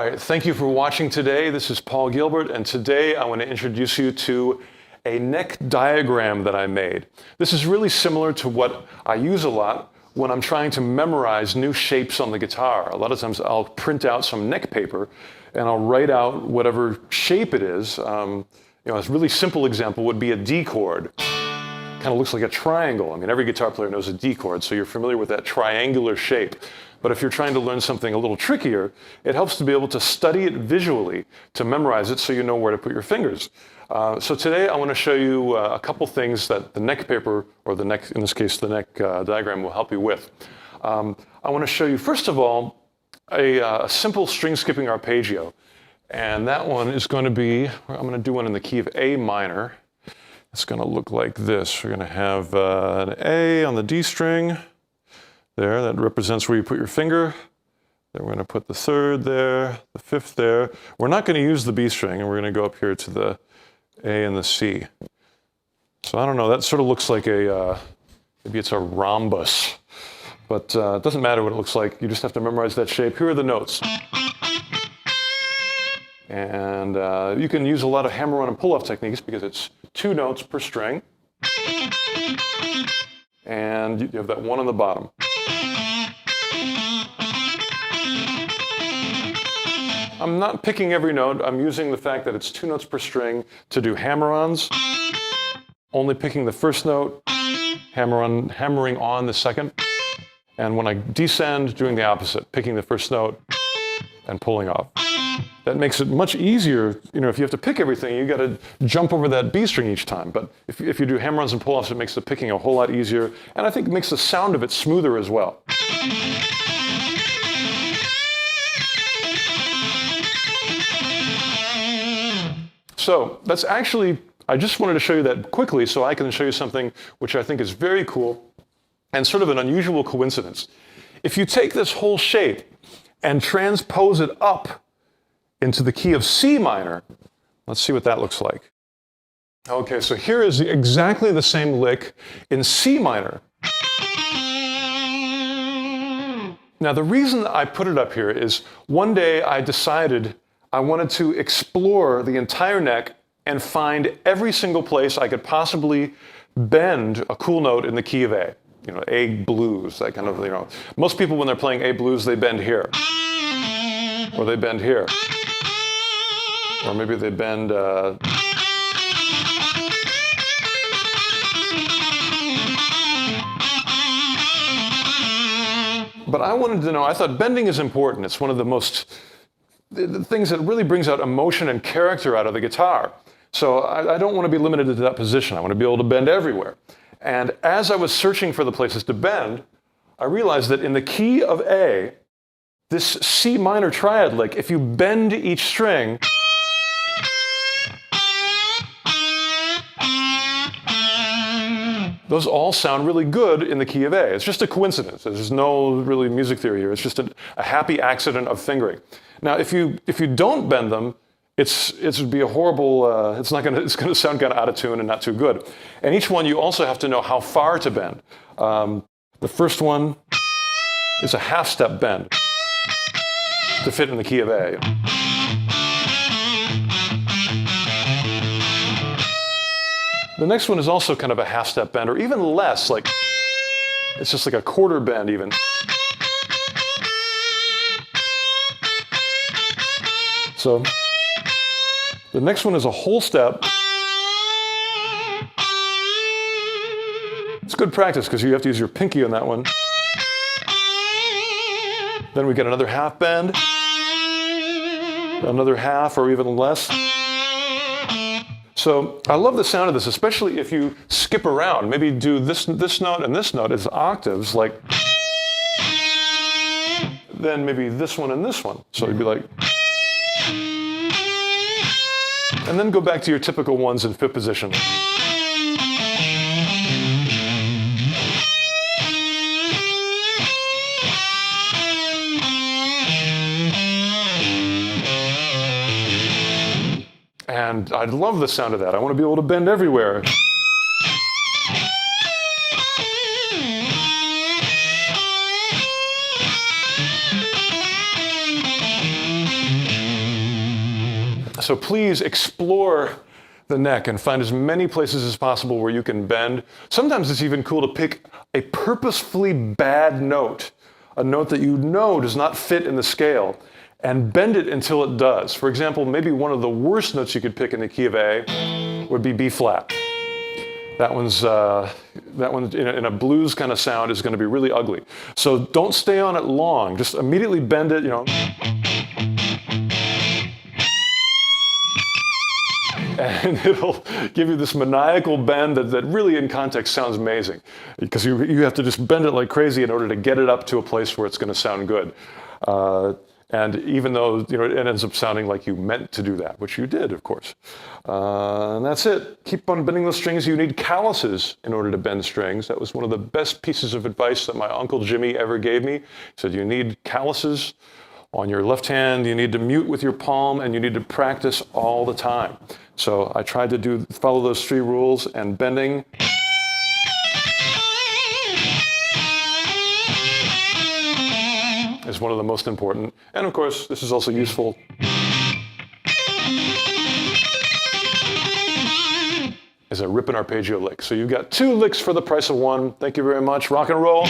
right, thank you for watching today. This is Paul Gilbert, and today I want to introduce you to a neck diagram that I made. This is really similar to what I use a lot when I'm trying to memorize new shapes on the guitar. A lot of times I'll print out some neck paper and I'll write out whatever shape it is. A really simple example would be a D chord. Kind of looks like a triangle. I mean, every guitar player knows a D chord, so you're familiar with that triangular shape. But if you're trying to learn something a little trickier, it helps to be able to study it visually, to memorize it so you know where to put your fingers. So today I want to show you a couple things that the neck paper, or the neck, in this case, the neck diagram will help you with. I want to show you, first of all, a simple string skipping arpeggio. And that one is going to be, I'm going to do one in the key of A minor. It's going to look like this. We're going to have an A on the D string. There, that represents where you put your finger. Then we're going to put the third there, the fifth there. We're not going to use the B string, and we're going to go up here to the A and the C. So I don't know, that sort of looks like a, maybe it's a rhombus. But it doesn't matter what it looks like. You just have to memorize that shape. Here are the notes. And you can use a lot of hammer-on and pull-off techniques because it's 2 notes per string. And you have that one on the bottom. I'm not picking every note. I'm using the fact that it's 2 notes per string to do hammer-ons. Only picking the first note, hammering on the second. And when I descend, doing the opposite, picking the first note and pulling off. That makes it much easier. You know, if you have to pick everything, you got to jump over that B string each time. But if you do hammer-ons and pull-offs, it makes the picking a whole lot easier. And I think it makes the sound of it smoother as well. So that's actually, I just wanted to show you that quickly so I can show you something which I think is very cool and sort of an unusual coincidence. If you take this whole shape and transpose it up into the key of C minor, let's see what that looks like. Okay, so here is exactly the same lick in C minor. Now the reason I put it up here is one day I decided I wanted to explore the entire neck and find every single place I could possibly bend a cool note in the key of A. You know, A blues, that kind of, you know. Most people when they're playing A blues, they bend here. Or they bend here. Or maybe they bend, But I wanted to know, I thought bending is important. It's one of the things that really brings out emotion and character out of the guitar. So I don't want to be limited to that position. I want to be able to bend everywhere. And as I was searching for the places to bend, I realized that in the key of A, this C minor triad lick, if you bend each string, those all sound really good in the key of A. It's just a coincidence. There's no really music theory here. It's just a happy accident of fingering. Now, if you don't bend them, it would be a horrible. It's going to sound kind of out of tune and not too good. And each one you also have to know how far to bend. The first one is a half-step bend to fit in the key of A. The next one is also kind of a half-step bend, or even less, like it's just like a quarter bend even. So the next one is a whole step. It's good practice because you have to use your pinky on that one. Then we get another half bend, another half or even less. So I love the sound of this, especially if you skip around. Maybe do this note and this note as octaves, like, then maybe this one and this one. So you'd be like, and then go back to your typical ones in fifth position. And I love the sound of that. I want to be able to bend everywhere. So please explore the neck and find as many places as possible where you can bend. Sometimes it's even cool to pick a purposefully bad note, a note that you know does not fit in the scale, and bend it until it does. For example, maybe one of the worst notes you could pick in the key of A would be B flat. That one in a blues kind of sound is going to be really ugly. So don't stay on it long. Just immediately bend it, and it'll give you this maniacal bend that really in context sounds amazing, because you have to just bend it like crazy in order to get it up to a place where it's going to sound good. And even though it ends up sounding like you meant to do that, which you did, of course. And that's it. Keep on bending those strings. You need calluses in order to bend strings. That was one of the best pieces of advice that my Uncle Jimmy ever gave me. He said you need calluses on your left hand, you need to mute with your palm, and you need to practice all the time. So I tried to follow those 3 rules, and bending is one of the most important. And of course, this is also useful as a rip and arpeggio lick. So you've got 2 licks for the price of 1. Thank you very much. Rock and roll.